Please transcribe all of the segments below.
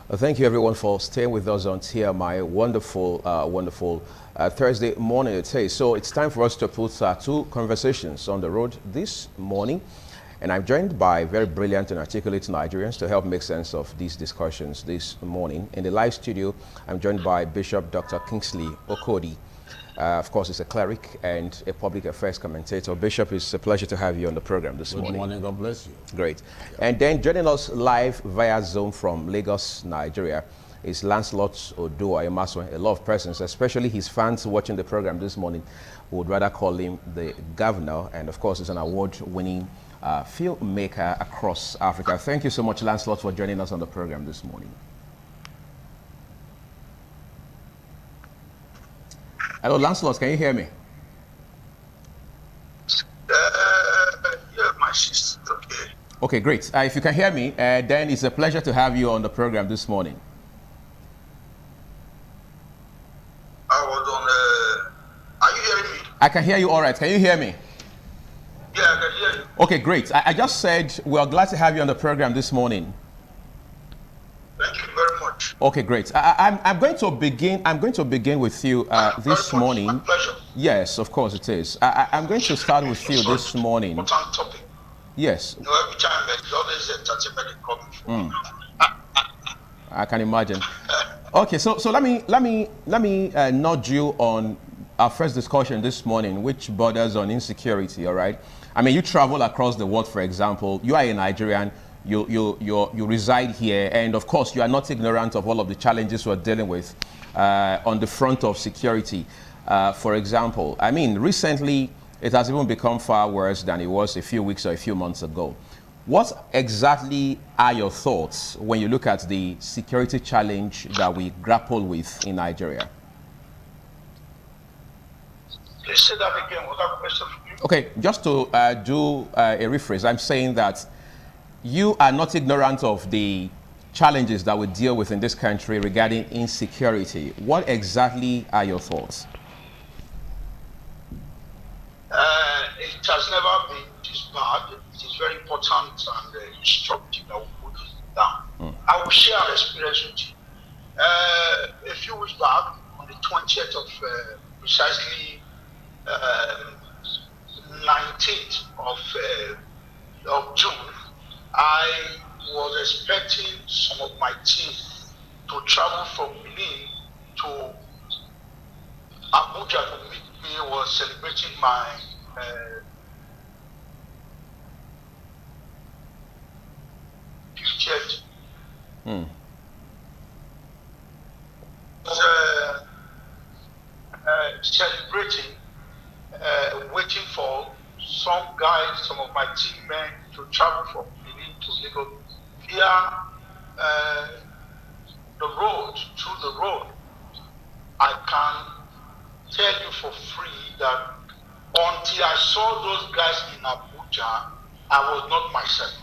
Thank you, everyone, for staying with us on TMI. Wonderful Thursday morning it is. So it's time for us to put two conversations on the road this morning. And I'm joined by very brilliant and articulate Nigerians to help make sense of these discussions this morning. In the live studio, I'm joined by Bishop Dr. Kingsley Okodi. Of course, he's a cleric and a public affairs commentator. Bishop, it's a pleasure to have you on the program this morning. Good morning. God bless you. Great. And then joining us live via Zoom from Lagos, Nigeria, is Lancelot Odua Emaswe, a lot of persons, especially his fans watching the program this morning, would rather call him the governor. And of course, he's an award-winning filmmaker across Africa. Thank you so much, Lancelot, for joining us on the program this morning. Hello, Lancelot, can you hear me? Yeah, my sister, okay. Okay, great. If you can hear me, then it's a pleasure to have you on the program this morning. I was on, are you hearing me? I can hear you all right. Can you hear me? Yeah, I can hear you. Okay, great. I just said we are glad to have you on the program this morning. Thank you very much. Okay, great. I'm going to begin with you this morning. My pleasure. Yes, of course it is. I'm going to start with you this morning. Important topic. Yes. You know, every time there's always entertainment coming from. I can imagine. Okay, so let me nudge you on our first discussion this morning, which borders on insecurity. All right. I mean, you travel across the world, for example. You are a Nigerian. You reside here, and of course, you are not ignorant of all of the challenges we're dealing with on the front of security. For example, I mean, recently it has even become far worse than it was a few weeks or a few months ago. What exactly are your thoughts when you look at the security challenge that we grapple with in Nigeria? Please say that again. Was that question for you? Okay, just to do a rephrase, I'm saying that you are not ignorant of the challenges that we deal with in this country regarding insecurity. What exactly are your thoughts? It has never been this bad. It is very important and instructive that we put this down. I will share an experience with you. A few weeks back, on the 20th of precisely 19th of June, I was expecting some of my team to travel from Benin to Abuja to meet me. Was celebrating my 50th. Celebrating, waiting for some guys, some of my teammates to travel from Benin to Lagos via the road, through the road. I can tell you for free that until I saw those guys in Abuja, I was not myself.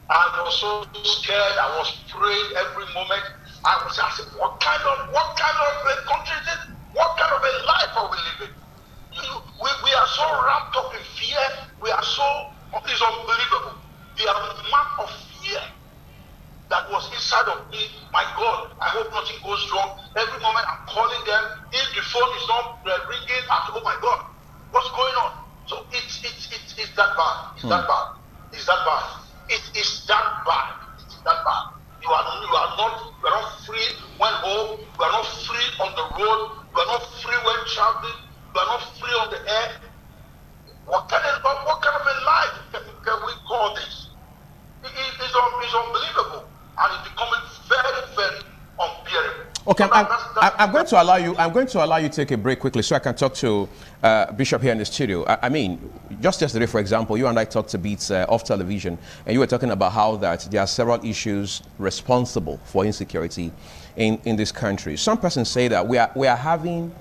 I was so scared. I was praying every moment. I was asking, what kind of a country is it? What kind of a life are we living? We are so wrapped up in fear. We are so, it's unbelievable. The amount of fear that was inside of me, my God, I hope nothing goes wrong. Every moment I'm calling them. If the phone is not ringing, I say, oh my God, what's going on? So it's that bad. It's that bad. It's that bad. It is that bad. It's that bad. You are not free when home. You are not free on the road. You are not free when traveling. You are not free on the air. What kind of a life can we call this? It's unbelievable, and it's becoming very, very unbearable. Okay, So I'm going to allow you to take a break quickly so I can talk to Bishop here in the studio. I mean, just yesterday, for example, you and I talked a bit off television, and you were talking about how that there are several issues responsible for insecurity in this country. Some persons say that we are having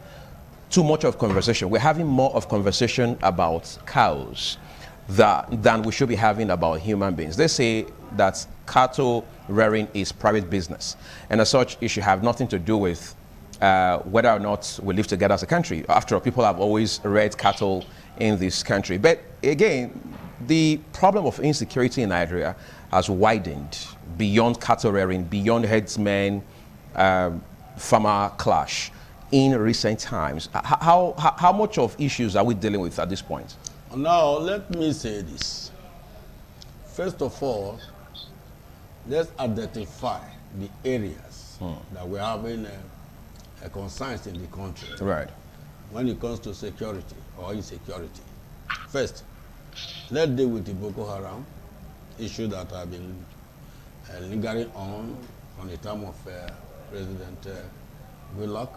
too much of conversation. We're having more of conversation about cows than we should be having about human beings. They say that cattle rearing is private business, and as such, it should have nothing to do with whether or not we live together as a country. After all, people have always reared cattle in this country. But again, the problem of insecurity in Nigeria has widened beyond cattle rearing, beyond herdsmen, farmer clash in recent times. How much of issues are we dealing with at this point? Now, let me say this. First of all, let's identify the areas that we're having concerns in the country. Right. When it comes to security or insecurity. First, let's deal with the Boko Haram issue that have been lingering on from the time of President Goodluck.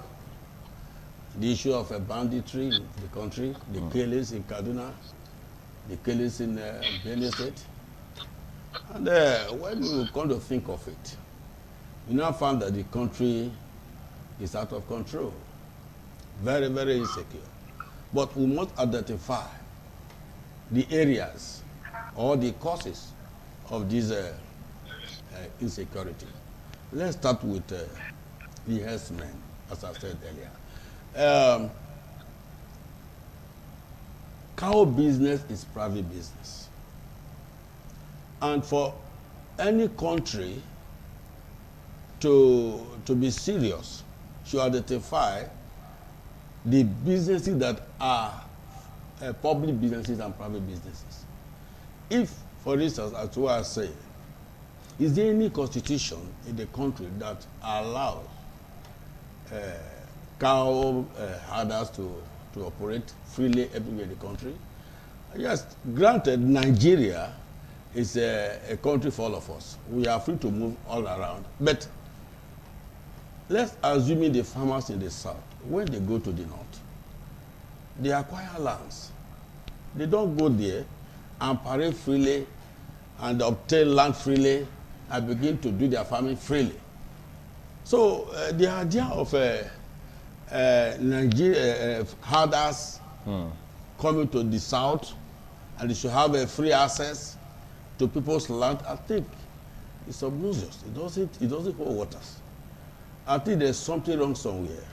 The issue of banditry in the country, the killings in Kaduna, the killings in Benue State. And when you come to think of it, we now found that the country is out of control. Very, very insecure. But we must identify the areas or the causes of this insecurity. Let's start with the herdsmen, as I said earlier. Cow business is private business. And for any country to be serious, should identify the businesses that are public businesses and private businesses. If, for instance, as what I say, is there any constitution in the country that allows cow herders to operate freely everywhere in the country? Yes, granted, Nigeria is a country for all of us. We are free to move all around. But let's assume the farmers in the south, when they go to the north, they acquire lands. They don't go there and parade freely and obtain land freely and begin to do their farming freely. So the idea of Nigeria herders coming to the south and they should have a free access to people's land, I think it's obnoxious. It doesn't hold waters. I think there's something wrong somewhere.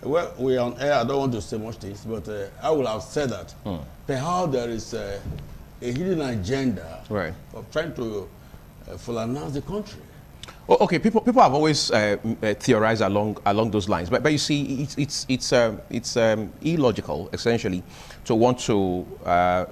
Well, we are on air. I don't want to say much things, but I will have said that perhaps there is a hidden agenda of trying to finance the country. Well, okay, people have always theorized along those lines, but you see, it's illogical essentially to want to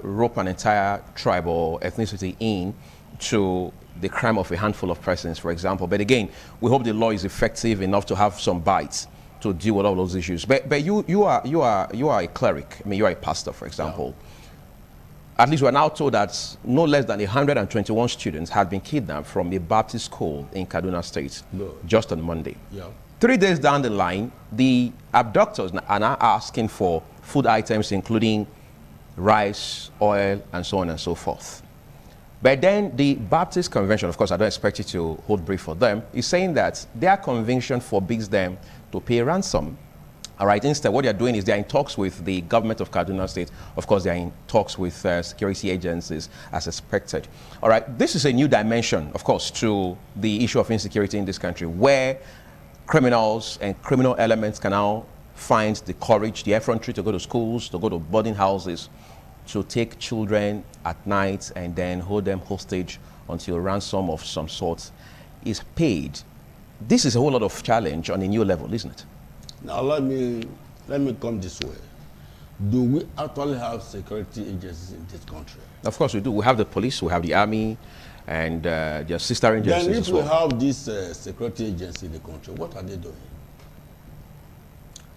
rope an entire tribe or ethnicity in to the crime of a handful of persons, for example. But again, we hope the law is effective enough to have some bites to deal with all those issues. But you are a cleric. I mean, you are a pastor, for example. Yeah. At least we're now told that no less than 121 students had been kidnapped from a Baptist school in Kaduna State just on Monday. Yeah. 3 days down the line, the abductors are now asking for food items, including rice, oil, and so on and so forth. But then the Baptist Convention, of course, I don't expect you to hold brief for them, is saying that their convention forbids them to pay a ransom. All right, instead, what they're doing is they're in talks with the government of Kaduna State. Of course, they're in talks with security agencies as expected. All right, this is a new dimension, of course, to the issue of insecurity in this country, where criminals and criminal elements can now find the courage, the effrontery to go to schools, to go to boarding houses, to take children at night and then hold them hostage until ransom of some sort is paid. This is a whole lot of challenge on a new level, isn't it? Now let me come this way. Do we actually have security agencies in this country? Of course we do. We have the police, we have the army, and their sister agencies then if as well. We have this security agency in the country, what are they doing?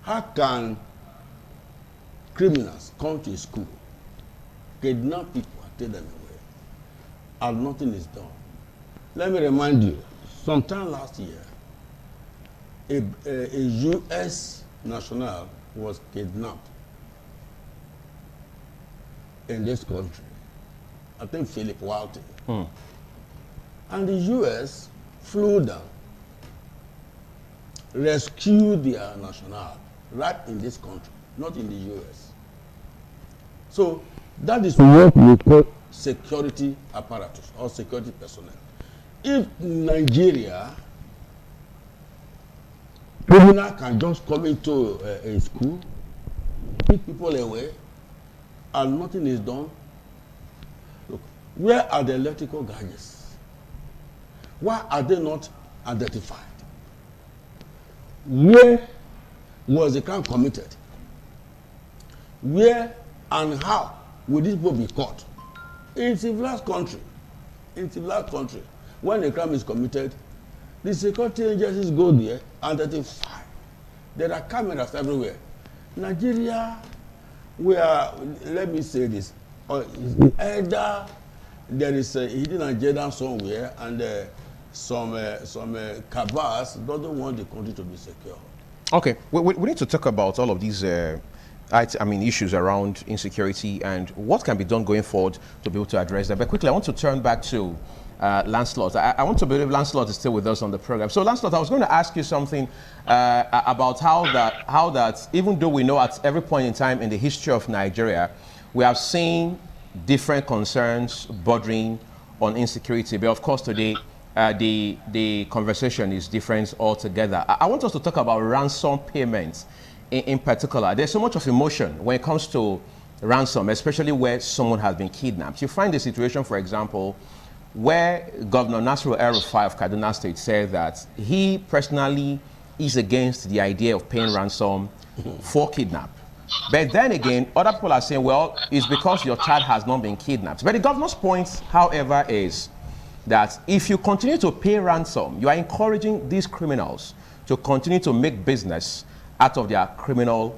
How can criminals come to a school, kidnap people and take them away, and nothing is done? Let me remind you, sometime last year, a U.S. national was kidnapped in this country. I think Philip Walton. And the U.S. flew down, rescued their national right in this country, not in the U.S. So that is what we call security apparatus or security personnel. If Nigeria criminal can just come into a school, pick people away, and nothing is done. Look, Where are the electrical gadgets? Why are they not identified? Where was the crime committed? Where and how will these people be caught? In civilized country, when a crime is committed, the security agencies go there and identify. There are cameras everywhere. Nigeria, let me say this, either there is a hidden agenda somewhere and some cabals doesn't want the country to be secure. Okay, we need to talk about all of these issues around insecurity and what can be done going forward to be able to address that. But quickly, I want to turn back to Lancelot. I want to believe Lancelot is still with us on the program. So Lancelot, I was going to ask you something about how that even though we know at every point in time in the history of Nigeria, we have seen different concerns bordering on insecurity. But of course today, the conversation is different altogether. I want us to talk about ransom payments in particular. There's so much of emotion when it comes to ransom, especially where someone has been kidnapped. You find the situation, for example, where Governor Nasiru El-Rufai of Kaduna State said that he personally is against the idea of paying ransom for kidnap. But then again, other people are saying, well, it's because your child has not been kidnapped. But the governor's point, however, is that if you continue to pay ransom, you are encouraging these criminals to continue to make business out of their criminal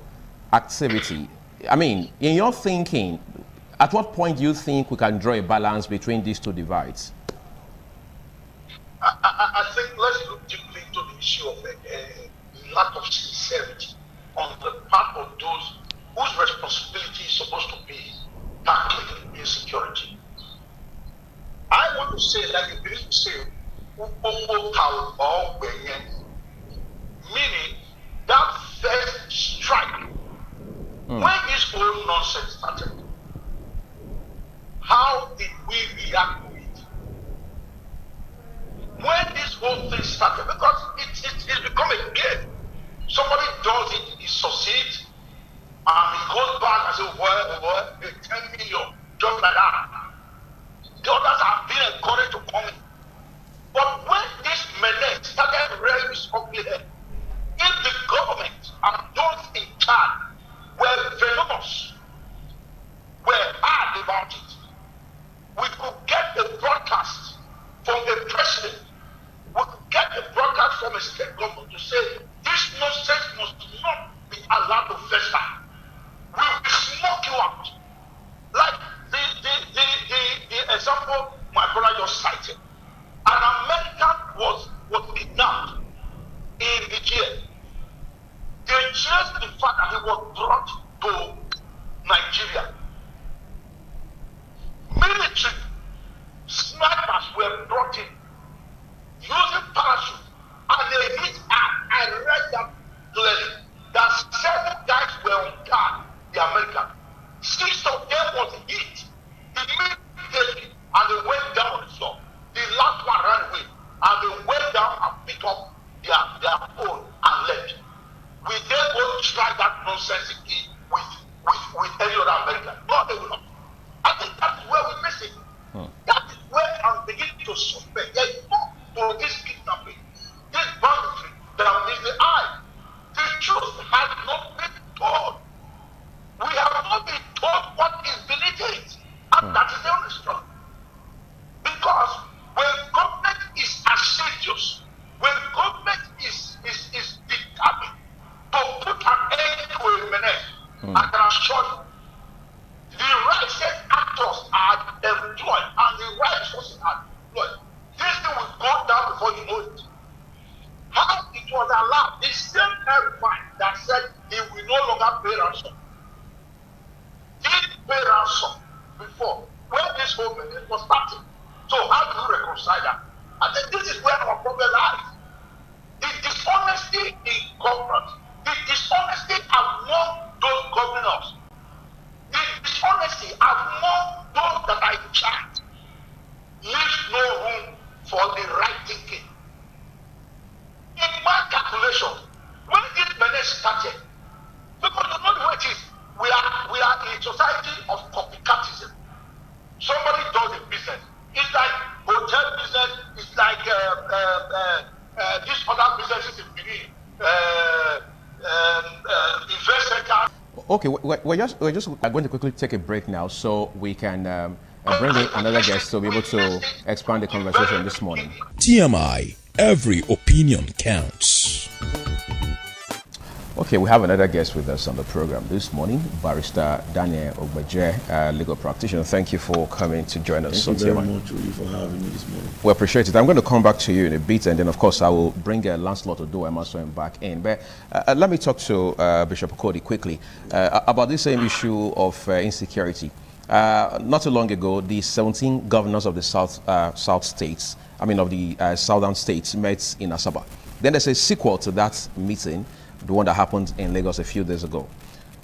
activity. I mean, in your thinking, at what point do you think we can draw a balance between these two divides? I think let's look deeply into the issue of lack of sincerity on the part of those whose responsibility is supposed to be tackling insecurity. I want to say, like you used to say, meaning that first strike, when this whole nonsense started, how did we react to it? When this whole thing started, because it's become a game. Somebody does it, he succeeds, and he goes back and says, well, 10 million, just like that. The others have been encouraged to come in. But when this menace started rearing its ugly head, if the government and those in charge were venomous, were hard about it, we could get a broadcast from the president, we could get a broadcast from a state government to say, this nonsense must not be allowed to fester. We will smoke you out. Like the example my brother just cited. An American was kidnapped in Nigeria. They changed the fact that he was brought to Nigeria. Military snipers were brought in using parachute, and they hit her. I read that clearly. That 7 guys were on guard, the American. 6 of them was hit immediately, and they went down on the floor. The last one ran away, and they went down and picked up their phone and left. We then go try that nonsense again with any other American. No, they will not. I think that's where we miss it. That is where I'm beginning to suspect. There is more to this kidnapping, this banditry, than meets the eye. The truth has not been told. We have not been told what is beneath it. And that is the honest truth. Because when government is assiduous, when government is determined to put an end to a menace, I can assure you, the righteous actors are employed and the right resources are employed. This thing will go down before you know it. How it was allowed, the same terrifying that said he will no longer pay ransom. Did pay ransom before when this whole menace was starting. So how do you reconcile that? I think this is where our problem lies. The dishonesty in government, the dishonesty among those governors, the dishonesty among those that are in charge leaves no room for the right thinking. In my calculation, when this menace started, because you know the way it is, we are in a society of copycatism. Somebody does a business, Okay, we're just going to quickly take a break now so we can bring in another guest to be able to expand the conversation this morning. TMI, every opinion counts. Okay, we have another guest with us on the program this morning, Barrister Daniel Ogbeje, legal practitioner. Thank you for coming to join us. Thank you very much, Uli, for having me this morning. We appreciate it. I'm going to come back to you in a bit, and then, of course, I will bring Lancelot Odoemasuen back in. But let me talk to Bishop Okodi quickly about this same issue of insecurity. Not too long ago, the 17 governors of the southern states met in Asaba. Then there's a sequel to that meeting, the one that happened in Lagos a few days ago.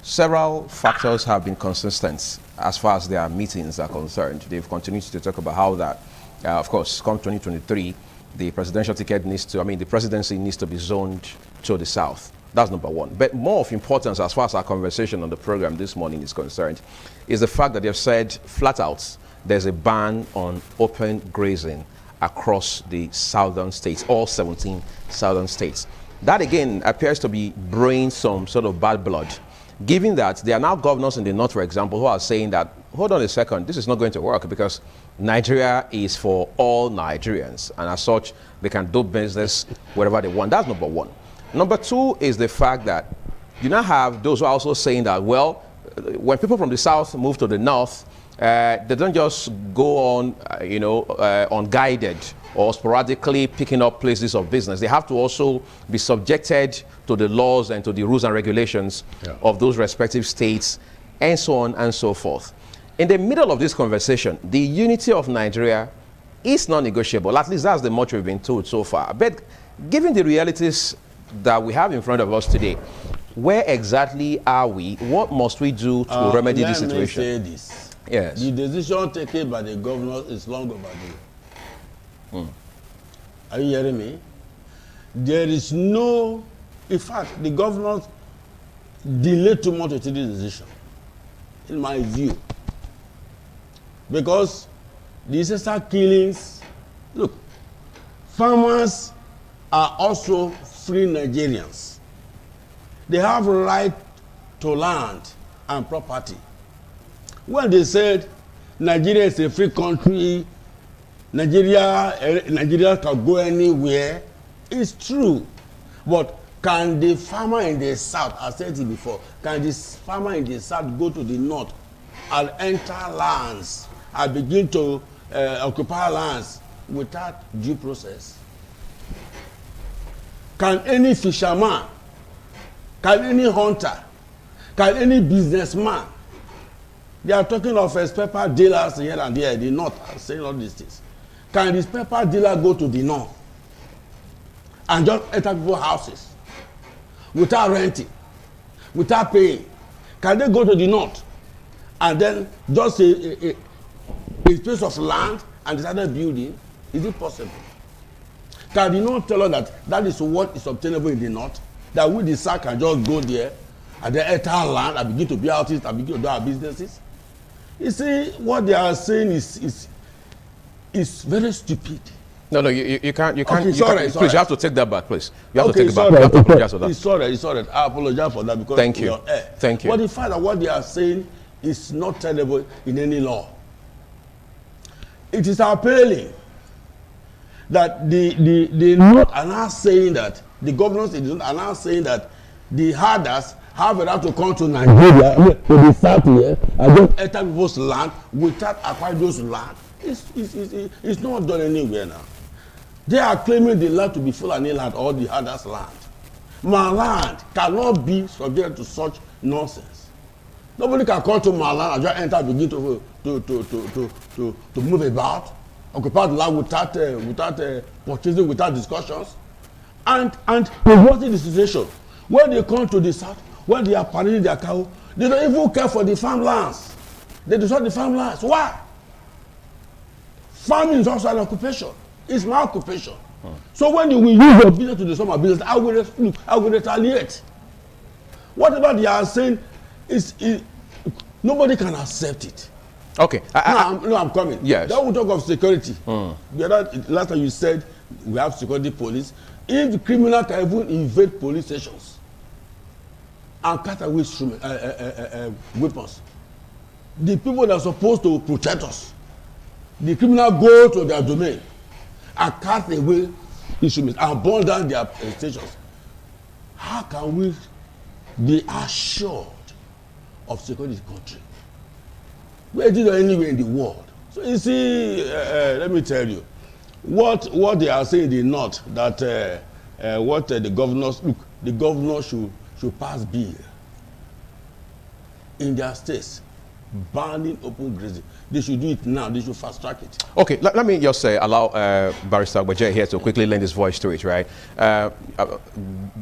Several factors have been consistent as far as their meetings are concerned. They've continued to talk about how that, of course, come 2023, the presidential ticket the presidency needs to be zoned to the south. That's number one. But more of importance as far as our conversation on the program this morning is concerned is the fact that they've said flat out there's a ban on open grazing across the southern states, all 17 southern states. That again appears to be brewing some sort of bad blood, given that there are now governors in the north, for example, who are saying that, hold on a second, this is not going to work because Nigeria is for all Nigerians, and as such, they can do business wherever they want. That's number one. Number two is the fact that you now have those who are also saying that, well, when people from the south move to the north, they don't just go on, unguided or sporadically picking up places of business. They have to also be subjected to the laws and to the rules and regulations of those respective states, and so on and so forth. In the middle of this conversation, the unity of Nigeria is non-negotiable. At least that's the much we've been told so far. But given the realities that we have in front of us today, where exactly are we? What must we do to remedy this situation? Let me say this. Yes. The decision taken by the governors is long overdue. Are you hearing me? There is no, in fact, the governors delayed too much to take this decision, in my view. Because the ancestral killings, look, farmers are also free Nigerians. They have right to land and property. When they said Nigeria is a free country, Nigeria can go anywhere, it's true. But can the farmer in the south, I said it before, can this farmer in the south go to the north and enter lands and begin to occupy lands without due process? Can any fisherman, can any hunter, can any businessman, they are talking of pepper dealers here and there, the north are saying all these things. Can this pepper dealer go to the north and just enter people's houses without renting, without paying? Can they go to the north and then just a piece of land and start building? Is it possible? Can the north tell us that that is what is obtainable in the north? That we the south can just go there and then enter land and begin to build houses and begin to do our businesses? You see, what they are saying is very stupid. No, you can't. Okay, Please, sorry. you have to take that back, please. You have to Okay, take it back. sorry. You have to apologize for that. It's all right. I apologize for that because Thank you. you're air. Thank you. But the fact that what they are saying is not tenable in any law. It is appalling that the North are now saying that the governors are now saying that the herders have a right to come to Nigeria, to the south here, and just enter people's land without acquiring those land. It's not done anywhere now. They are claiming the land to be Fulani land or the herders' land. My land cannot be subject to such nonsense. Nobody can come to my land and just enter, begin to move about, occupy the land without purchasing, without discussions, and reverting the situation. When they come to the south, when they are parading their cow, they don't even care for the farmlands. They destroy the farmlands. Why? Farming is also an occupation. It's my occupation. So when you will use your business to destroy my business, I will retaliate. Whatever they are saying is nobody can accept it. Okay. I'm coming. Yes. Then we talk of security. Last time you said we have security police. If the criminal can even invade police stations, and cut away weapons. The people that are supposed to protect us, the criminal go to their domain and cut away instruments and burn down their stations. How can we be assured of security in the country? Where did anywhere in the world? So you see, let me tell you, what they are saying in the north, that the governors, look, the governors should pass bill in their states banning open grazing. They should do it now. They should fast track it. Okay, let me just say, allow Barrister Agbaje here to quickly lend his voice to it, right?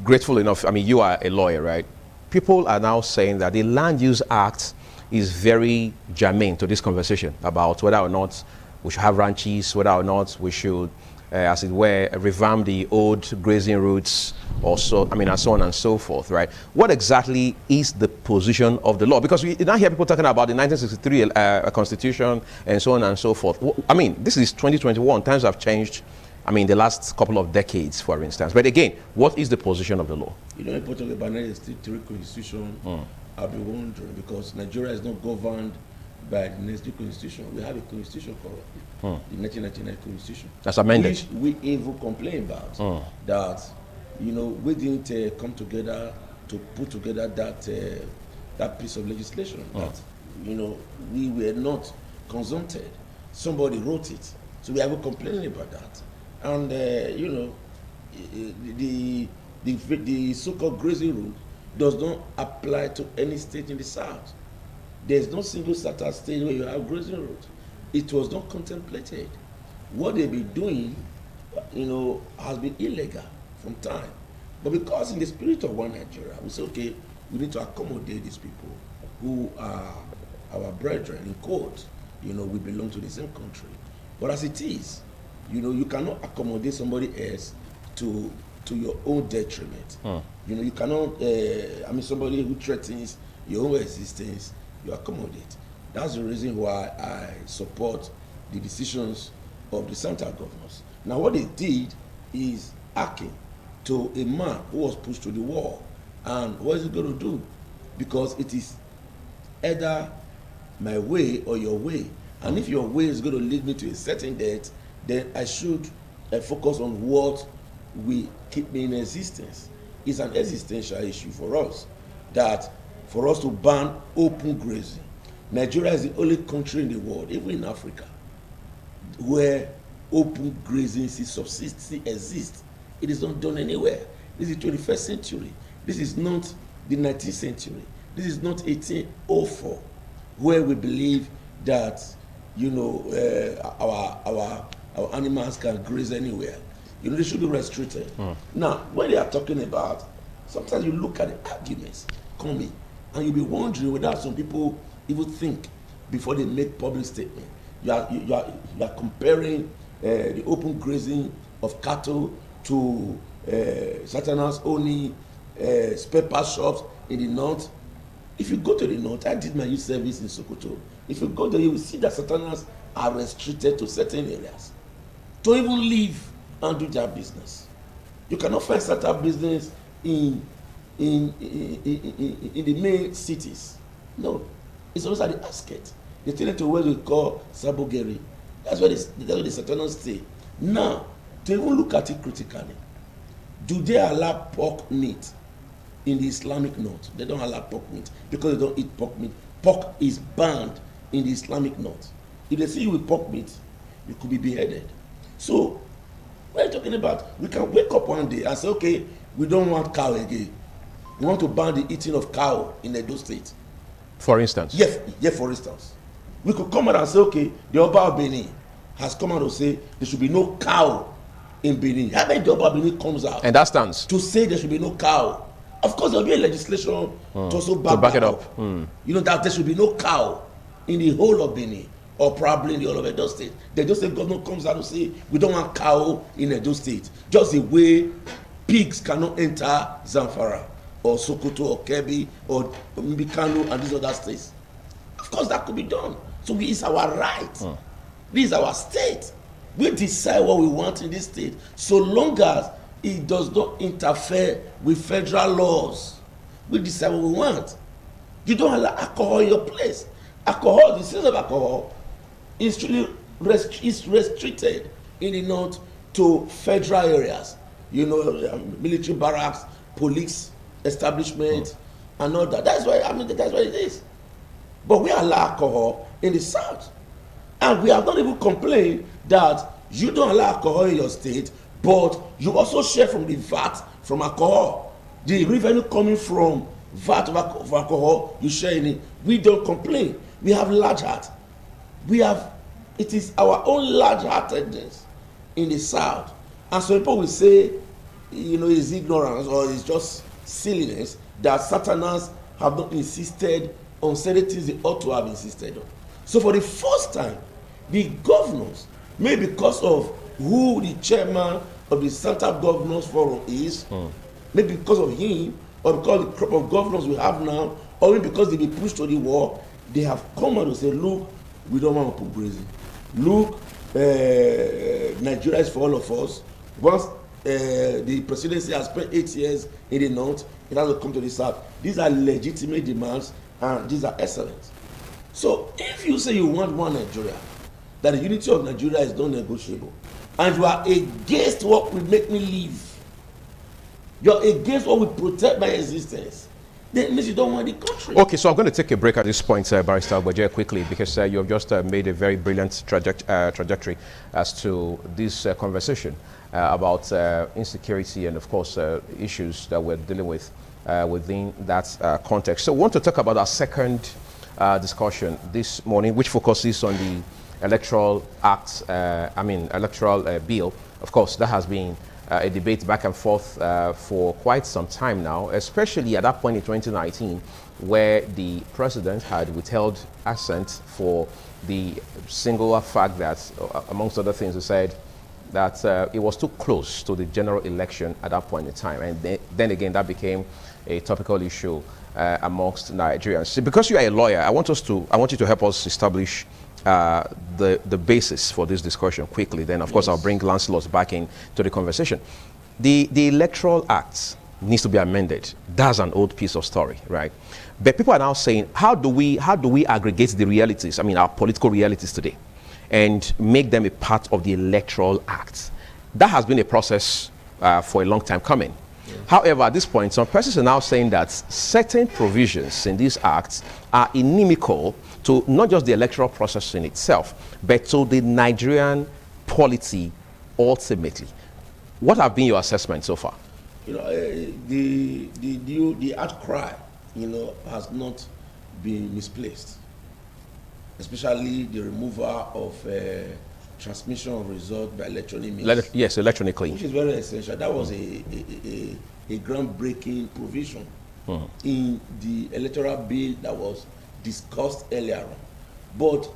Grateful enough, I mean, you are a lawyer, right? People are now saying that the Land Use Act is very germane to this conversation about whether or not we should have ranches, whether or not we should, as it were, revamp the old grazing routes, or so, I mean, and so on and so forth, right? What exactly is the position of the law? Because we now hear people talking about the 1963 Constitution and so on and so forth. I mean, this is 2021. Times have changed. I mean, the last couple of decades, for instance. But again, what is the position of the law? You know, important about 1963 Constitution, I'll be wondering, because Nigeria is not governed by the 1963 Constitution. We have a constitution called the 1999 Constitution. That's amended. Which we even complain about, that, you know, we didn't come together to put together that piece of legislation. That, you know, we were not consulted. Somebody wrote it. So we are complaining about that. And, you know, the so-called grazing rule does not apply to any state in the South. There's no single Southern state where you have grazing roads. It was not contemplated. What they've been doing, you know, has been illegal from time. But because in the spirit of one Nigeria, we say, okay, we need to accommodate these people who are our brethren in court. You know, we belong to the same country. But as it is, you know, you cannot accommodate somebody else to your own detriment. You know, you cannot, I mean, somebody who threatens your own existence, you accommodate. That's the reason why I support the decisions of the central governors. Now, what they did is hacking to a man who was pushed to the wall. And what is he going to do? Because it is either my way or your way. And if your way is going to lead me to a certain death, then I should focus on what will keep me in existence. It's an existential issue for us, that for us to ban open grazing. Nigeria is the only country in the world, even in Africa, where open grazing still exists. It is not done anywhere. This is the 21st century. This is not the 19th century. This is not 1804, where we believe that, you know, our animals can graze anywhere. You know, they should be restricted. Now, when they are talking about, sometimes you look at the arguments coming, and you'll be wondering whether some people even think before they make public statement. You are comparing the open grazing of cattle to Satanas owning spare parts shops in the north. If you go to the north, I did my youth service in Sokoto. If you go there, you will see that Satanas are restricted to certain areas to even live and do their business. You cannot find Satan business in the main cities. No, it's always at the outskirts. They tend to what we call Sabogeri. That's where the Satanas stay. Now, to even look at it critically, do they allow pork meat in the Islamic north? They don't allow pork meat because they don't eat pork meat. Pork is banned in the Islamic north. If they see you with pork meat, you could be beheaded. So, what are you talking about? We can wake up one day and say, okay, we don't want cow again. We want to ban the eating of cow in Edo State. For instance? Yes, for instance. We could come out and say, okay, the Oba of Benin has come out to say there should be no cow in Benin. How many the Oba of Benin comes out? And that stands? To say there should be no cow. Of course, there will be a legislation to also back it up. You know, that there should be no cow in the whole of Benin, or probably in the whole of Edo State. The Edo State governor comes out to say, we don't want cow in Edo State. Just the way pigs cannot enter Zamfara, or Sokoto, or Kebbi, or Mbikano, and these other states. Of course, that could be done. So it's our right. This is our state. We decide what we want in this state, so long as it does not interfere with federal laws. We decide what we want. You don't allow alcohol in your place. Alcohol, the sales of alcohol is really restricted in the north to federal areas. You know, military barracks, police establishment, and all that. That's why that's what it is. But we allow alcohol in the south, and we have not even complained that you don't allow alcohol in your state, but you also share from the VAT from alcohol. The revenue coming from VAT of alcohol, you share in it. We don't complain. We have large heart. It is our own large-heartedness in the south. And some people will say, you know, it's ignorance or it's just silliness that Southerners have not insisted on certain things they ought to have insisted on. So for the first time, the governors, maybe because of who the chairman of the Central Governors Forum is, maybe because of him, or because of the crop of governors we have now, or maybe because they be pushed to the wall, they have come out and say, look, we don't want to put grazing. Look, Nigeria is for all of us. Once the presidency has spent 8 years in the north, it has to come to the south. These are legitimate demands, and these are excellent. So if you say you want one Nigeria, that the unity of Nigeria is non-negotiable, and you are against what will make me live, you're against what will protect my existence, then means you don't want the country. Okay, so I'm going to take a break at this point, Barrister Agbaje, quickly, because you have just made a very brilliant trajectory as to this conversation about insecurity and, of course, issues that we're dealing with within that context. So we want to talk about our second discussion this morning, which focuses on the Electoral Act, electoral bill. Of course, that has been a debate back and forth for quite some time now, especially at that point in 2019, where the president had withheld assent for the singular fact that, amongst other things, he said that it was too close to the general election at that point in time. And then again, that became a topical issue amongst Nigerians. So because you are a lawyer, I want you to help us establish the basis for this discussion quickly. Then, of course, I'll bring Lancelot back into the conversation. The Electoral Act needs to be amended. That's an old piece of story, right? But people are now saying, how do we aggregate the realities, our political realities today, and make them a part of the Electoral Act? That has been a process for a long time coming. However, at this point, some persons are now saying that certain provisions in these acts are inimical to not just the electoral process in itself, but to the Nigerian polity ultimately. What have been your assessments so far? You know, the outcry, has not been misplaced, especially the removal of transmission of results by electronic means. Yes, electronically. Which is very essential. That was a groundbreaking provision in the electoral bill that was discussed earlier on. But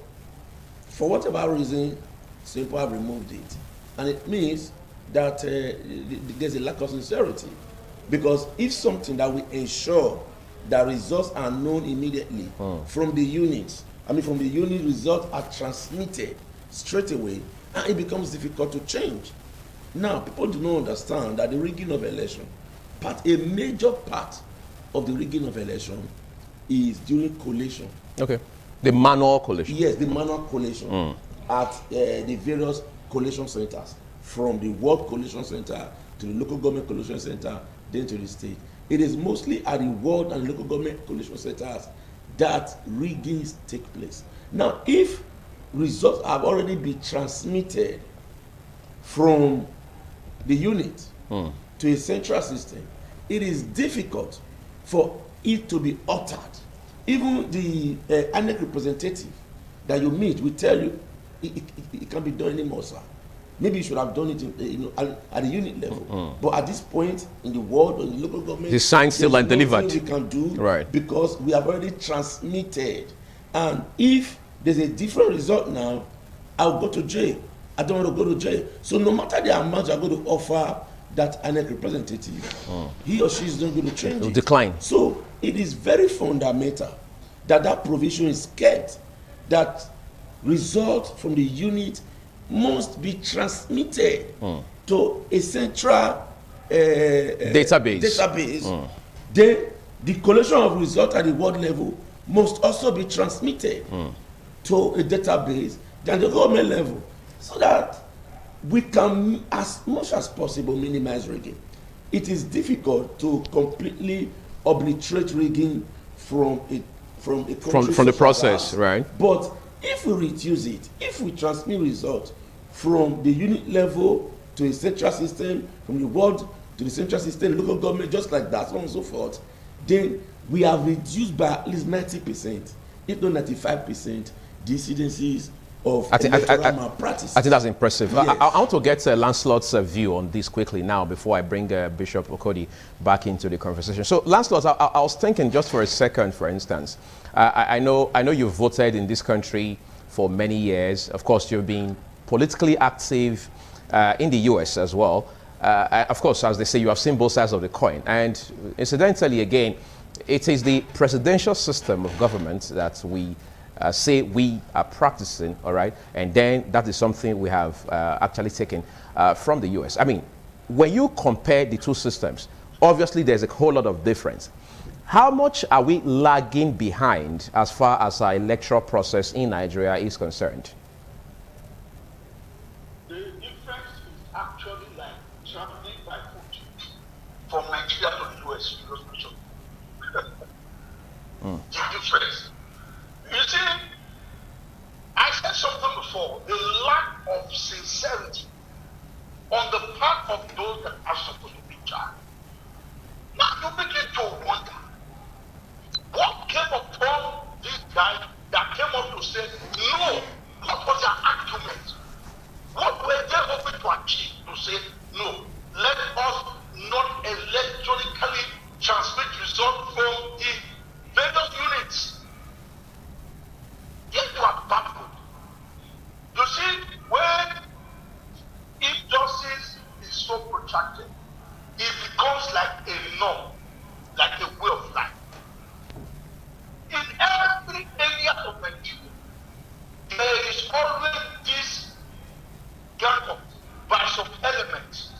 for whatever reason, Simple have removed it. And it means that there's a lack of sincerity. Because if something that will ensure that results are known immediately from the units, from the unit results are transmitted straight away, and it becomes difficult to change. Now, people do not understand that the rigging of election, a major part of the rigging of election is during collation. Okay. The manual collation. Yes, the manual collation at the various collation centers, from the World Collation Center to the local government collation center, then to the state. It is mostly at the world and local government collation centers that riggings take place. Now, if results have already been transmitted from the unit to a central system, it is difficult for it to be altered. Even the INEC representative that you meet will tell you it can't be done anymore, sir. Maybe you should have done it at the unit level. But at this point in the world, or in the local government, the sign still and delivered. We can do, right? Because we have already transmitted. And if there's a different result now, I'll go to jail. I don't want to go to jail. So no matter the amount you're going to offer that INEC representative, he or she is not going to change. It'll decline. So it is very fundamental that provision is kept, that results from the unit must be transmitted to a central database. Then The collation of results at the world level must also be transmitted to a database at the government level, so that we can, as much as possible, minimize rigging. It is difficult to completely obliterate rigging from a the process, right? But if we reduce it, if we transmit results from the unit level to a central system, from the world to the central system, local government, just like that, so on and so forth, then we have reduced by at least 90%, if not 95%, the incidences of electoral malpractice. I think that's impressive. Yes. I want to get Lancelot's view on this quickly now before I bring Bishop Okodi back into the conversation. So, Lancelot, I was thinking just for a second, for instance, I know you've voted in this country for many years. Of course, you've been politically active in the US as well. Of course, as they say, you have seen both sides of the coin. And incidentally, again, it is the presidential system of government that we say we are practicing, all right? And then that is something we have actually taken from the US. I mean, when you compare the two systems, obviously there's a whole lot of difference. How much are we lagging behind as far as our electoral process in Nigeria is concerned? The difference is actually like traveling by foot from Nigeria to the US. The difference. You see, I said something before, the lack of sincerity on the part of those that are supposed to be charged. Now you begin to wonder, what came upon these guys that came up to say, no, what was their argument? What were they hoping to achieve to say, no, let us not electronically transmit results from the various units? Yet you are baffled. You see, when injustice is so protracted, it becomes like a norm, like a way of life. In every area of Nigeria, there is always this gang up by some elements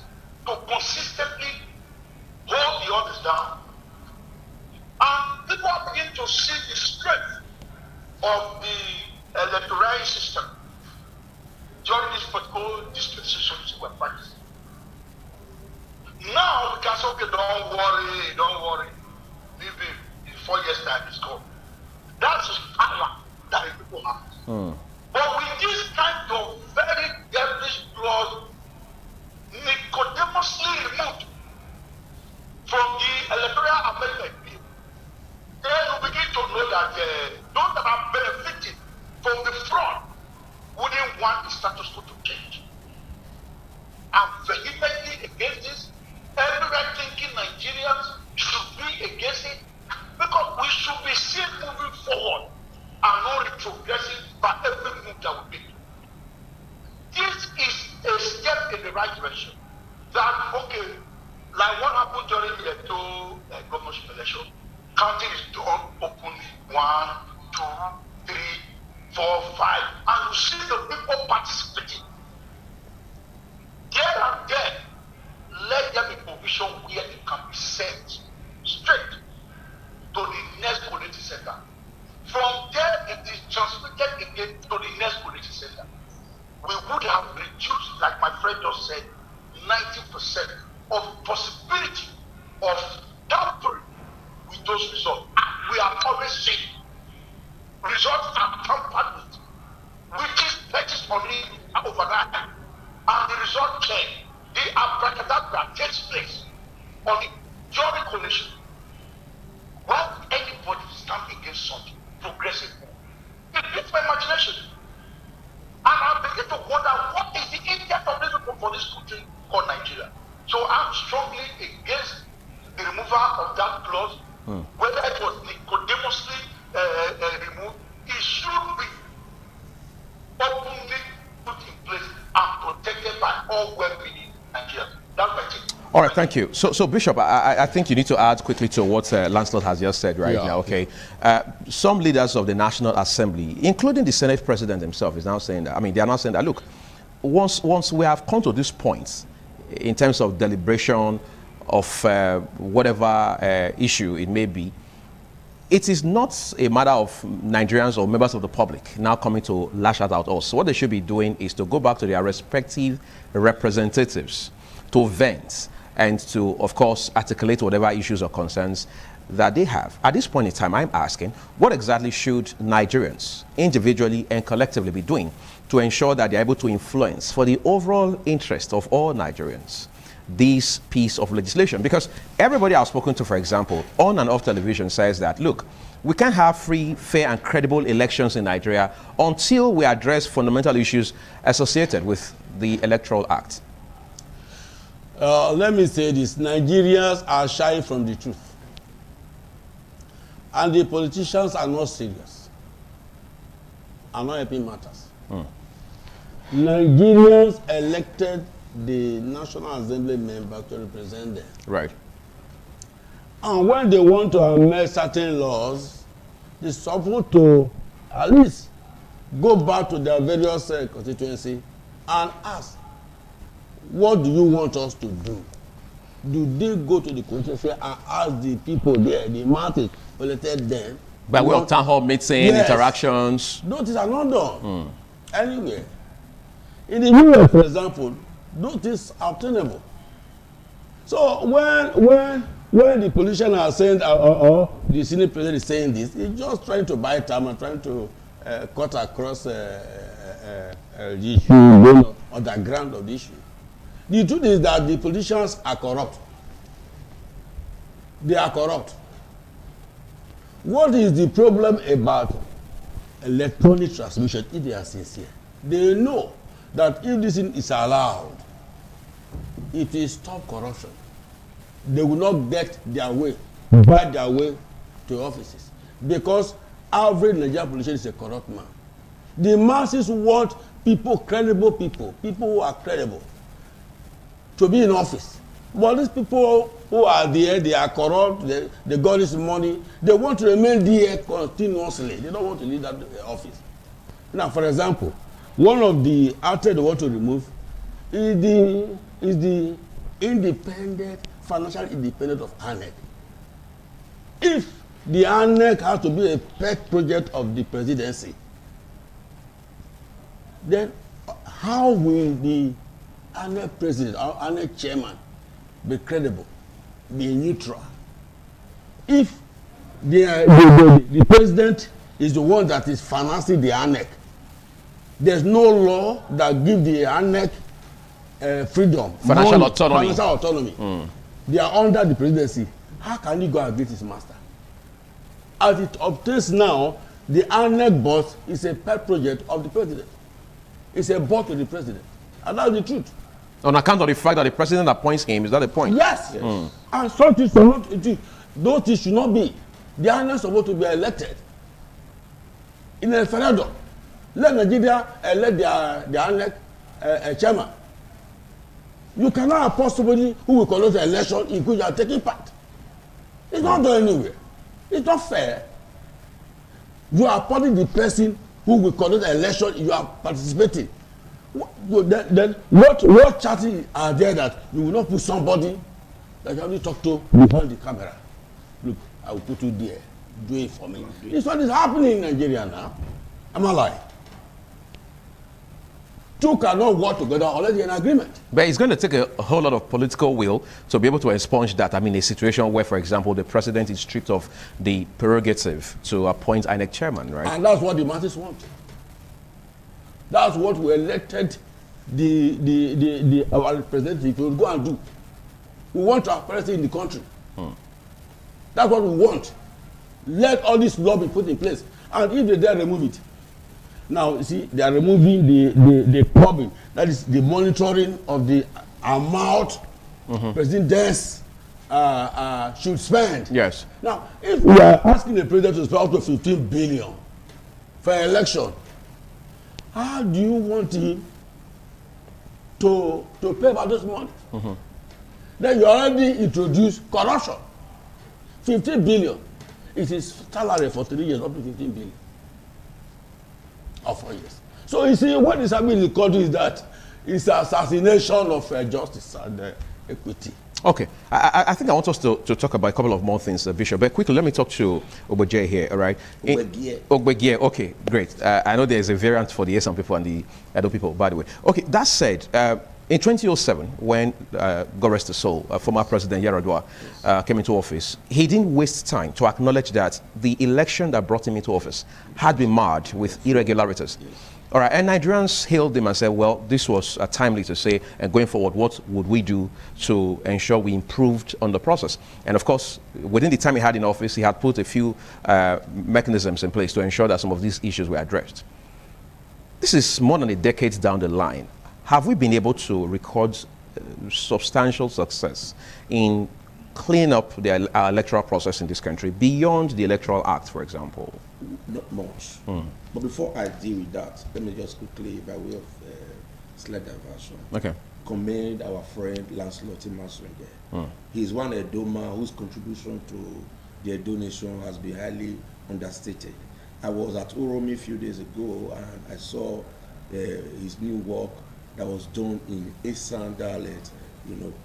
to consistently hold the others down. And people begin to see the strength of the electoral system during this particular dispensations were practiced. Now we can say, okay, don't worry. Maybe in 4 years' time it's gone. That's the power that the people have. But with this kind of very devilish clause nicodemously removed from the electoral amendment bill, then we begin to know that those that are benefiting from the fraud wouldn't want the status quo to change. I'm vehemently against this. Every right-thinking Nigerians should be against it, because we should be seen moving forward and not retrogressing by every move that we make. This is a step in the right direction. That, okay, like what happened during the two governorship election, counting is done openly, 1, 2, 3, 4, 5, and you see the people participating. There and there, let there be provision where it can be sent straight to the next community center. From there, it is transmitted again to the next community center. We would have reduced, like my friend just said, 90% of possibility of tampering with those results. And we are always saying results are tampered with, which is purchased on it overnight, and the result came. The abracadabra takes place on the during collation. Why would anybody stand against something progressive? It beats my imagination. And I begin to wonder, what is the impact of this people for this country called Nigeria? So I'm strongly against the removal of that clause. Whether it was nicodemously removed, it should be openly put in place and protected by all well-meaning Nigerians. That's my take. All right, thank you. So Bishop, I think you need to add quickly to what Lancelot has just said right now, okay? Some leaders of the National Assembly, including the Senate President himself, is now saying that, I mean, they are now saying that, look, once we have come to this point in terms of deliberation of whatever issue it may be, it is not a matter of Nigerians or members of the public now coming to lash out at us. What they should be doing is to go back to their respective representatives to vent and to, of course, articulate whatever issues or concerns that they have. At this point in time, I'm asking, what exactly should Nigerians individually and collectively be doing to ensure that they're able to influence for the overall interest of all Nigerians this piece of legislation? Because everybody I've spoken to, for example, on and off television says that, look, we can't have free, fair and credible elections in Nigeria until we address fundamental issues associated with the Electoral Act. Let me say this, Nigerians are shy from the truth. And the politicians are not serious, are not helping matters. Nigerians elected the National Assembly members to represent them. Right. And when they want to amend certain laws, they're supposed to at least go back to their various constituency and ask, what do you want us to do? Do they go to the constituency and ask the people there, the masses elected them? By way of town hall meeting, yes, interactions? Those are not done. Anyway, in the US, for example, those things are obtainable. So when the politician are saying, or the Senate president is saying this, he's just trying to buy time and trying to cut across the issue on the ground of the issue. The truth is that the politicians are corrupt. They are corrupt. What is the problem about electronic transmission if they are sincere? They know that if this thing is allowed, it will stop corruption. They will not get their way, buy their way to offices. Because average Nigerian politician is a corrupt man. The masses want people, credible people, people who are credible, to be in office. But these people who are there, they are corrupt, they got this money, they want to remain there continuously. They don't want to leave that office. Now, for example, one of the actors they want to remove is the independent, financial independence of ANEC. If the ANEC has to be a pet project of the presidency, then how will the ANEC president or ANEC chairman be credible, be neutral? If the president is the one that is financing the ANEC, there's no law that gives the ANEC freedom, financial autonomy. Financial autonomy. They are under the presidency. How can he go against his master? As it obtains now, the ANEC boss is a pet project of the president. It's a boss to the president. And that's the truth. On account of the fact that the president appoints him, is that the point? Yes. And such things are not, those things should not be. The ANEC is supposed to be elected in a referendum. Let Nigeria elect the ANEC chairman. You cannot appoint somebody who will conduct the election in which you are taking part. It's not done anywhere. It's not fair. You are appointing the person who will conduct the election, you are participating. Then what charges are there that you will not put somebody that you only talk to behind the camera? Look, I will put you there. Do it for me. This what is happening in Nigeria now. Am I lying? Two cannot work together unless they're in agreement. But it's going to take a whole lot of political will to be able to expunge that. I mean, a situation where, for example, the president is stripped of the prerogative to appoint INEC chairman, right? And that's what the masses want. That's what we elected our representative to go and do. We want our president in the country. That's what we want. Let all this law be put in place. And if they dare remove it. Now, you see, they are removing the problem. That is the monitoring of the amount presidents should spend. Yes. Now, if we are asking the president to spend up to 15 billion for an election, how do you want him to pay for this money? Then you already introduced corruption. 15 billion. It is salary for 3 years, up to 15 billion. Or 4 years. So you see, what is happening in the country is that it's assassination of justice and equity. Okay, I think I want us to talk about a couple of more things, Bishop. But quickly, let me talk to Oboje here, all right? Oboje, okay, great. I know there's a variant for the Esan people and the Edo people, by the way. Okay, that said, in 2007, when, God rest his soul, former President Yaradua came into office, he didn't waste time to acknowledge that the election that brought him into office had been marred with irregularities. All right, and Nigerians hailed him and said, well, this was timely to say, and going forward, what would we do to ensure we improved on the process? And of course, within the time he had in office, he had put a few mechanisms in place to ensure that some of these issues were addressed. This is more than a decade down the line. Have we been able to record substantial success in cleaning up our electoral process in this country beyond the Electoral Act, for example? Not much. But before I deal with that, let me just quickly, by way of slight diversion, commend our friend Lancelot Imaswenge. He's one Edoma whose contribution to the donation has been highly understated. I was at Uromi a few days ago and I saw his new work that was done in Esan dialect,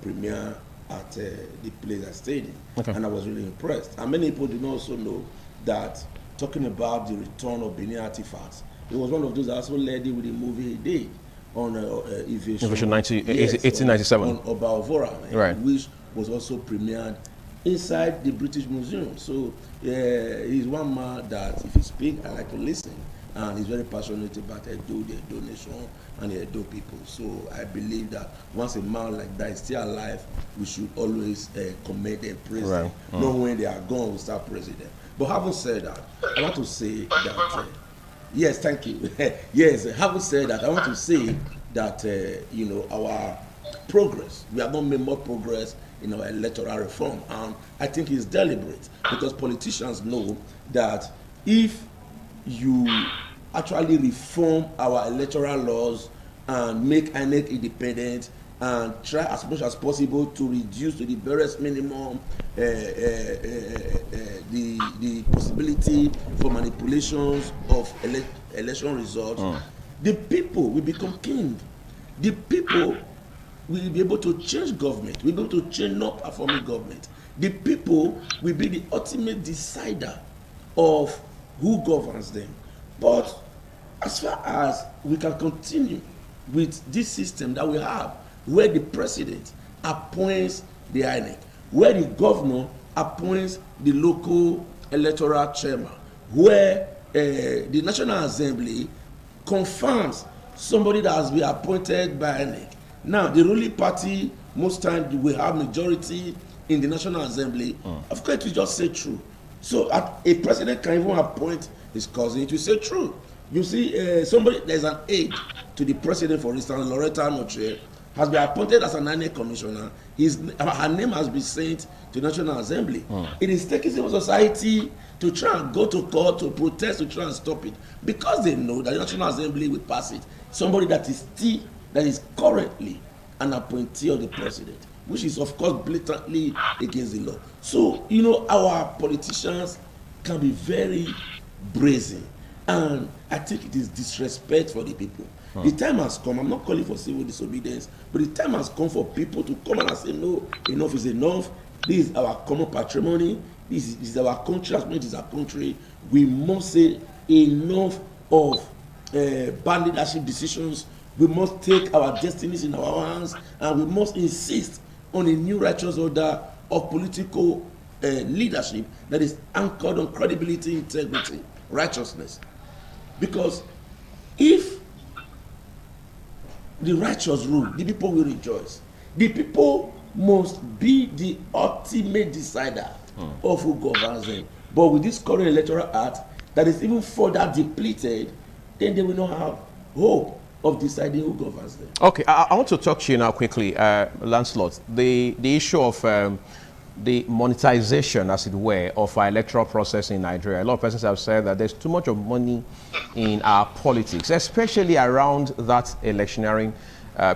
premiere at the place I stayed in. And I was really impressed. And many people did also know that talking about the return of Benin artifacts, it was one of those that also led it with the movie he did on Invasion 1897 on Oba Ovora, right, which was also premiered inside the British Museum. So he's one man that if he speaks, I like to listen. And he's very passionate about Edo, the Edo nation, and the Edo people. So I believe that once a man like that is still alive, we should always commend and praise them. Not when they are gone, we start praising them. But having said that, I want to say that, yes, thank you. Yes, having said that, I want to say that, our progress, we have not made more progress in our electoral reform. And I think it's deliberate because politicians know that if you actually reform our electoral laws and make INEC independent and try as much as possible to reduce to the barest minimum the possibility for manipulations of election results, the people will become king. The people will be able to change government, will be able to change not performing government. The people will be the ultimate decider of who governs them. But as far as we can continue with this system that we have, where the president appoints the INEC, where the governor appoints the local electoral chairman, where the National Assembly confirms somebody that has been appointed by INEC. Now, the ruling party, most times, will have majority in the National Assembly. Of course, we just say true. So a president can even appoint his cousin to say true. You see, somebody, there's an aide to the president, for instance, Loretta Noche, has been appointed as an INEC commissioner. Her name has been sent to the National Assembly. It is taking civil society to try and go to court to protest to try and stop it because they know that the National Assembly will pass it. Somebody that is currently an appointee of the president, which is of course blatantly against the law. So, our politicians can be very brazen, and I think it is disrespect for the people. The time has come, I'm not calling for civil disobedience, but the time has come for people to come and say, no, enough is enough. This is our common patrimony. This is our country, as much as our country. We must say enough of bad leadership decisions. We must take our destinies in our hands, and we must insist on a new righteous order of political leadership that is anchored on credibility, integrity, righteousness. Because if the righteous rule, the people will rejoice. The people must be the ultimate decider of who governs them. But with this current electoral act that is even further depleted, then they will not have hope of deciding who governs them. Okay, I want to talk to you now quickly, Lancelot. The issue of the monetization, as it were, of our electoral process in Nigeria. A lot of persons have said that there's too much of money in our politics, especially around that electioneering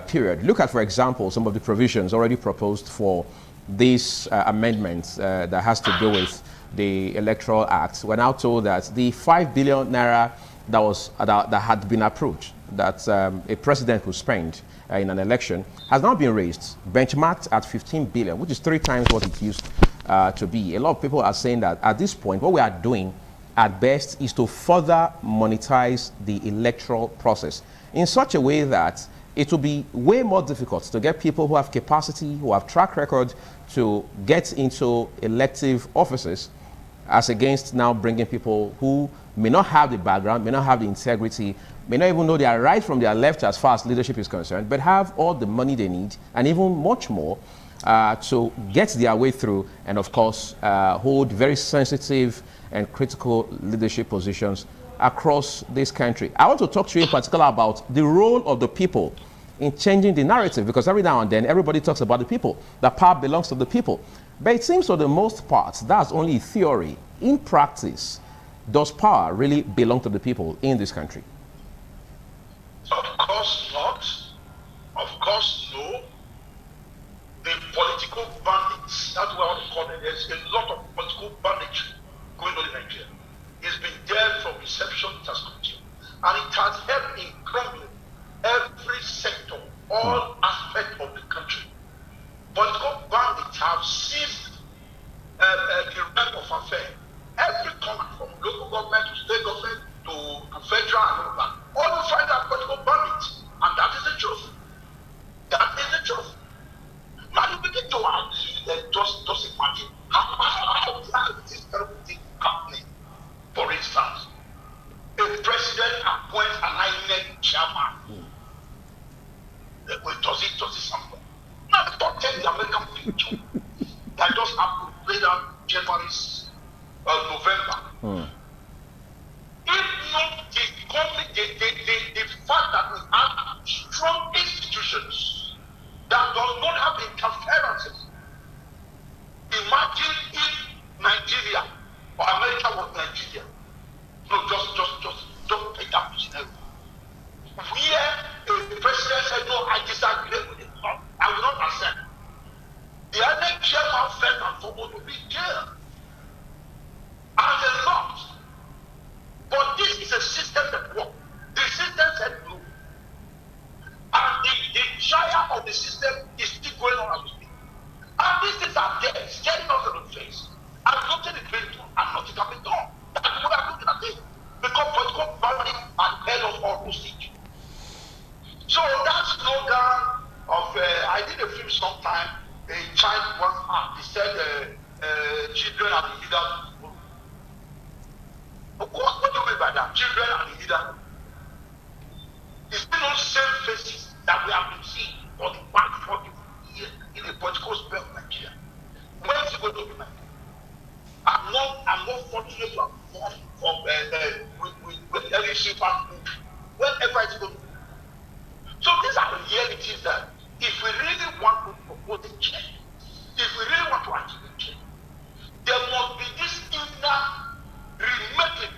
period. Look at, for example, some of the provisions already proposed for this amendment that has to do with the Electoral Act. We're now told that the 5 billion naira that had been approved, that a president could spend in an election, has now been raised, benchmarked at 15 billion, which is 3 times what it used to be. A lot of people are saying that at this point, what we are doing at best is to further monetize the electoral process in such a way that it will be way more difficult to get people who have capacity, who have track record to get into elective offices, as against now bringing people who may not have the background, may not have the integrity, may not even know their right from their left as far as leadership is concerned, but have all the money they need and even much more to get their way through and, of course, hold very sensitive and critical leadership positions across this country. I want to talk to you in particular about the role of the people in changing the narrative, because every now and then everybody talks about the people, that power belongs to the people. But it seems for the most part that's only theory. In practice, does power really belong to the people in this country? Of course not. Of course no. The political bandits, that's what I want to call it. There's a lot of political banditry going on in Nigeria. It's been there from inception, it has continued. And it has helped in crumbling every sector, all aspects of the country. Political bandits have seized the rank of affair. Every corner, from local government to state government to federal and all that, all you find are political bandits. And that is the truth. That is the truth. Now you begin to just imagine how is this terrible thing happening. For instance, a president appoints an INEC chairman. Does it something? Now don't tell the American future that just have to play down January, November. If not the fact that we have strong institutions that does not have interferences. Imagine if Nigeria or America was Nigeria. No, just take that scenario. Where the president said, no, I disagree with it. No, I will not accept. The other chairman first and foremost will be jailed. And a lot. But this is a system that works. The system said no. And the gyre of the system is still going on as we speak. And these things are there, staring us in the face. And nothing is being done, and nothing can be done. That's what I'm looking at it. Because political power and held us all hostage. So that slogan of, I did a film sometime, a child was asked, he said, children are the leaders. What do you mean by that? Children are the leaders. It's still those same faces that we have been seeing for the past 40 years in the political sphere of Nigeria. When is it going to be like? I'm not fortunate to have formed with any super group. Whenever it's going to be. So these are the realities that if we really want to propose a change, if we really want to achieve a change, there must be this inner remaking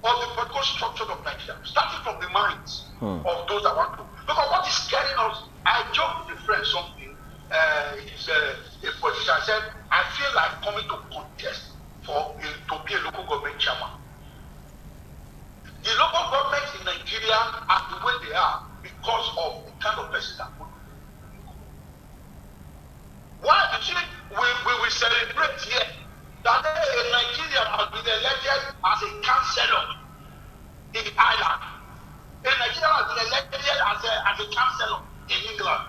of the political structure of Nigeria, starting from the minds of those that want to. Because what is scaring us, I joked with a friend something, he's a politician, I said, I feel like coming to contest to be a local government chairman. The local governments in Nigeria are the way they are because of the kind of person that put. Why do you think we will celebrate here that a Nigerian has been elected as a councillor in Ireland? A Nigerian has been elected as a councillor in England.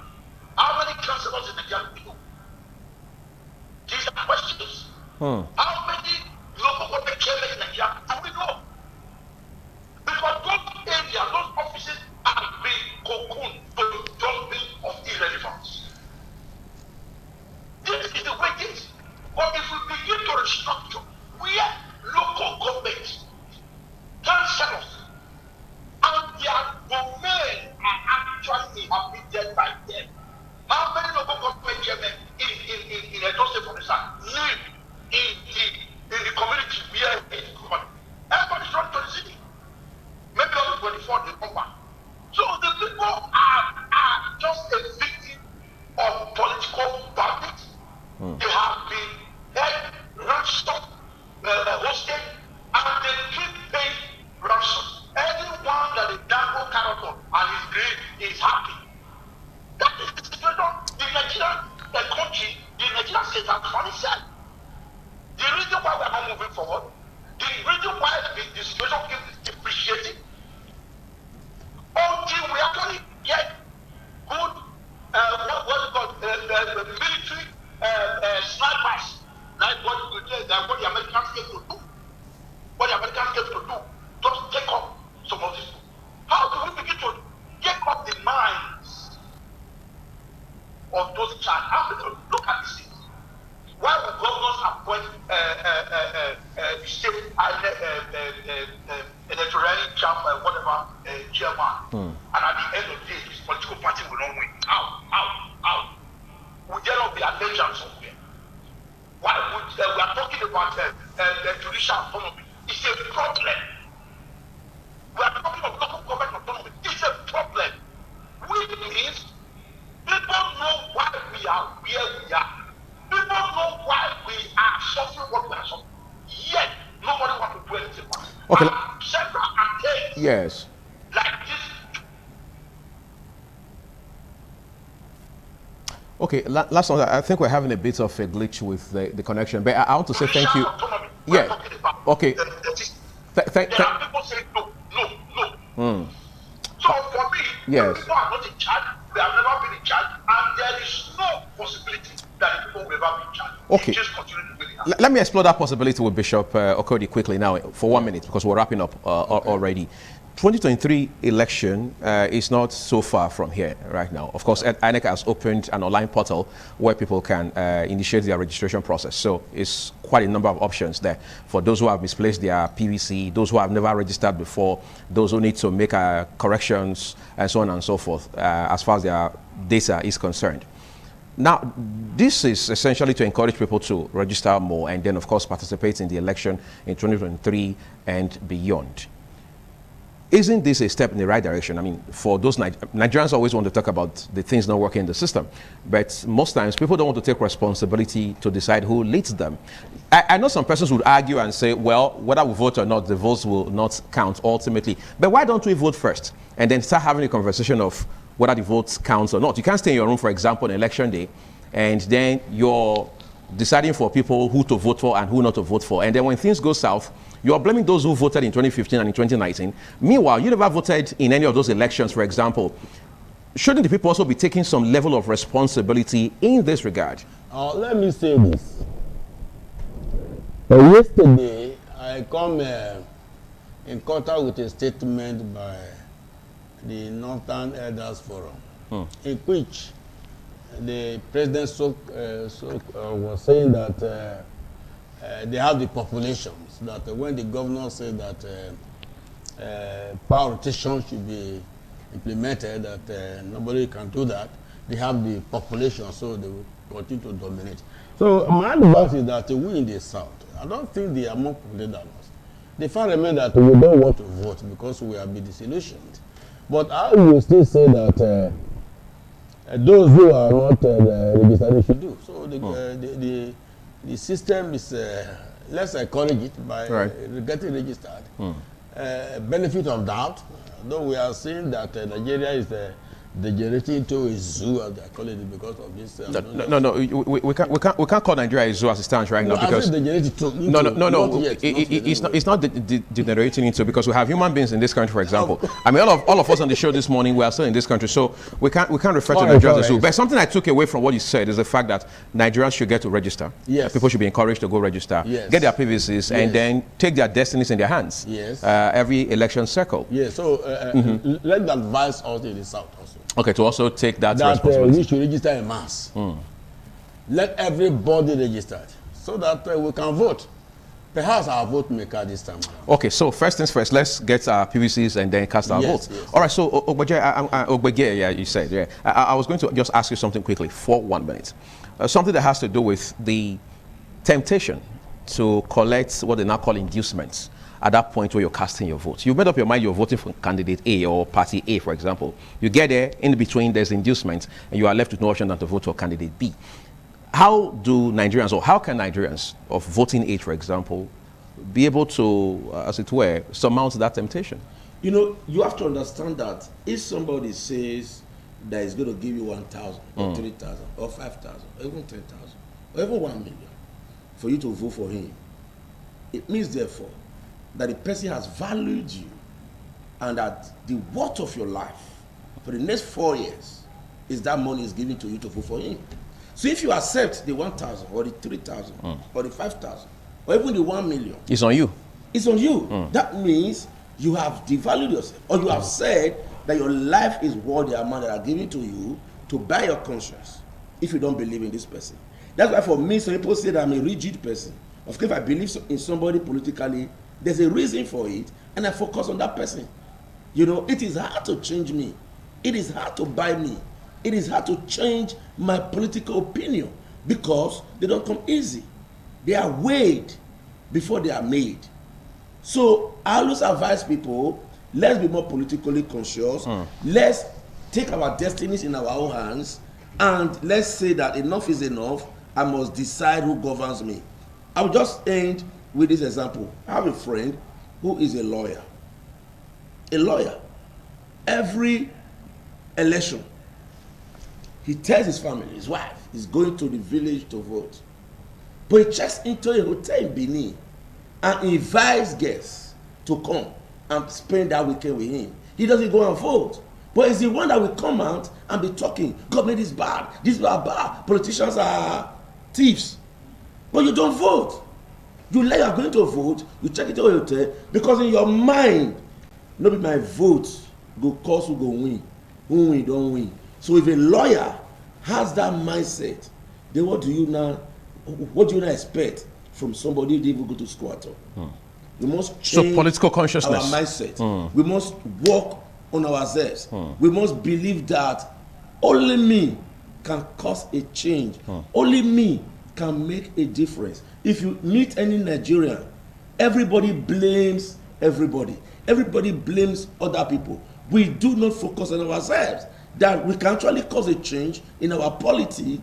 How many councillors in Nigeria do we know? These are questions. How many local government chairmen in Nigeria do we know? Because those areas, those offices have been cocooned to the dustbin of irrelevance. This is the way it is. But if we begin to restructure where local governments, councillors, and their domain are actually inhabited by them. How many local government chairmen in a State, for instance, live in the community where everybody's running to the city? Maybe only 24 they come back. So the people are just a victim of political bandits. They have been held ransom, hosted, and they keep paying ransom. Anyone that is dangled carrot on and is great is happy. aside. The reason why we are not moving forward, the reason why the situation keeps depreciating, until we actually get good, what is called, the military snipers, like what the Americans get to do, just take up some of this. How do we begin to take up the minds of those child? Look at this. Why would governors appoint the state electoral chairman, and at the end of the day, his political party will not win? How? Would there not be allegiance somewhere? Why would we are talking about the judicial autonomy? It's a problem. We are talking of local government autonomy. It's a problem. Which means people know why we are where we are. People know why we are suffering what we are suffering. Yet nobody wants to do anything about it. Okay. Central campaigns Yes. like this. Okay, last one. I think we're having a bit of a glitch with the connection, but I want to say thank you. Yeah. Okay. There are people saying no. So for me, Yes. people are not in charge. We have never been in charge, and there is no possibility that the people will ever be in charge. Okay. Just continue the way they are. Let me explore that possibility with Bishop Okodi quickly now for 1 minute, because we're wrapping up already. 2023 election is not so far from here right now. Of course, INEC has opened an online portal where people can initiate their registration process. So it's quite a number of options there for those who have misplaced their PVC, those who have never registered before, those who need to make corrections, and so on and so forth, as far as their data is concerned. Now, this is essentially to encourage people to register more and then, of course, participate in the election in 2023 and beyond. Isn't this a step in the right direction? I mean, for those Nigerians always want to talk about the things not working in the system, but most times people don't want to take responsibility to decide who leads them. I know some persons would argue and say, well, whether we vote or not, the votes will not count ultimately. But why don't we vote first and then start having a conversation of whether the votes count or not? You can't stay in your room, for example, on election day, and then you're deciding for people who to vote for and who not to vote for. And then when things go south, you are blaming those who voted in 2015 and in 2019. Meanwhile, you never voted in any of those elections, for example. Shouldn't the people also be taking some level of responsibility in this regard? Let me say this. Yesterday, I come in contact with a statement by the Northern Elders Forum, in which the President was saying that they have the populations, that when the governor said that power rotation should be implemented, that nobody can do that, they have the population, so they will continue to dominate. So my advice is that we in the South, I don't think they are more populated than us. The fact remains that we don't want to vote because we have been disillusioned. But I will still say that those who are not registered, they should do. So the system is, let's encourage it by getting registered. Benefit of doubt, though we are seeing that Nigeria is degenerating into a zoo, as they call it, because of this. We can't call Nigeria a zoo as it stands right now, because it's not degenerating into, because we have human beings in this country, for example. I mean, all of us on the show this morning, we are still in this country, so we can't refer to Nigeria as a zoo. But something I took away from what you said is the fact that Nigerians should get to register. Yes. People should be encouraged to go register, get their PVCs, and then take their destinies in their hands. Yes. Every election cycle. Yes. So let that advise us in the South also. Okay, to also take that responsibility. We should register en masse. Let everybody register so that we can vote. Perhaps our vote maker this time around. Okay, so first things first, let's get our PVCs and then cast our votes. Yes. All right, so Ogbege, you said, I was going to just ask you something quickly for 1 minute. Something that has to do with the temptation to collect what they now call inducements at that point where you're casting your vote. You've made up your mind you're voting for candidate A or party A, for example. You get there, in between there's inducement, and you are left with no option than to vote for candidate B. How do Nigerians, or how can Nigerians of voting age, for example, be able to, as it were, surmount that temptation? You know, you have to understand that if somebody says that is going to give you 1,000 or 3,000 or 5,000 or even 10,000 or even 1 million, for you to vote for him, it means therefore that the person has valued you and that the worth of your life for the next 4 years is that money is given to you to vote for him. So if you accept the 1,000 or the 3,000 or the 5,000 or even the 1 million, it's on you. It's on you. That means you have devalued yourself, or you have said that your life is worth the amount that are given to you to buy your conscience if you don't believe in this person. That's why for me, some people say that I'm a rigid person. Of course, if I believe in somebody politically, there's a reason for it, and I focus on that person. You know, it is hard to change me. It is hard to buy me. It is hard to change my political opinion because they don't come easy. They are weighed before they are made. So I always advise people, let's be more politically conscious. Let's take our destinies in our own hands, and let's say that enough is enough. I must decide who governs me. I will just end with this example. I have a friend who is a lawyer. A lawyer. Every election, he tells his family, his wife, is going to the village to vote. But he checks into a hotel in Benin and invites guests to come and spend that weekend with him. He doesn't go and vote. But he's the one that will come out and be talking, government is bad, this is bad, politicians are thieves. But you don't vote. You like you're going to vote, you check it out because in your mind, no be my vote go cause who go win. Who win, don't win. So if a lawyer has that mindset, then what do you now expect from somebody who didn't even go to school at all? We must change political consciousness. Our mindset. We must work on ourselves. We must believe that only me can cause a change. Only me can make a difference. If you meet any Nigerian, everybody blames everybody. Everybody blames other people. We do not focus on ourselves. That we can actually cause a change in our polity,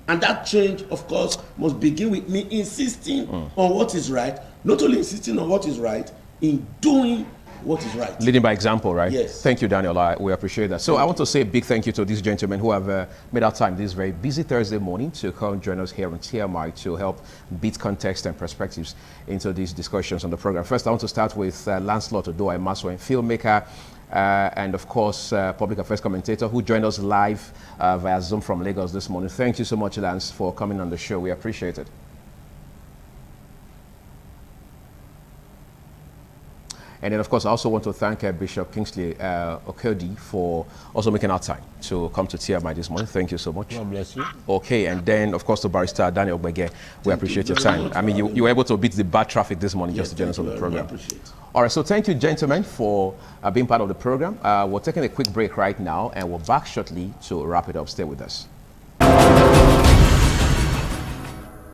and that change, of course, must begin with me insisting on what is right, not only insisting on what is right, in doing what is right. Leading by example, right? Yes. Thank you, Daniel. We appreciate that. So I want to say a big thank you to these gentlemen who have made our time this very busy Thursday morning to come join us here on TMI to help beat context and perspectives into these discussions on the program. First, I want to start with Lancelot Odoa Maswa, filmmaker, and of course, public affairs commentator who joined us live via Zoom from Lagos this morning. Thank you so much, Lance, for coming on the show. We appreciate it. And then, of course, I also want to thank Bishop Kingsley Okedi for also making our time to come to TMI this morning. Thank you so much. God bless you. Okay, and then, of course, to Barrister Daniel Bege, we appreciate your time. I mean, you were able to beat the bad traffic this morning just to join us on the program. All right, so thank you, gentlemen, for being part of the program. We're taking a quick break right now, and we're back shortly to wrap it up. Stay with us.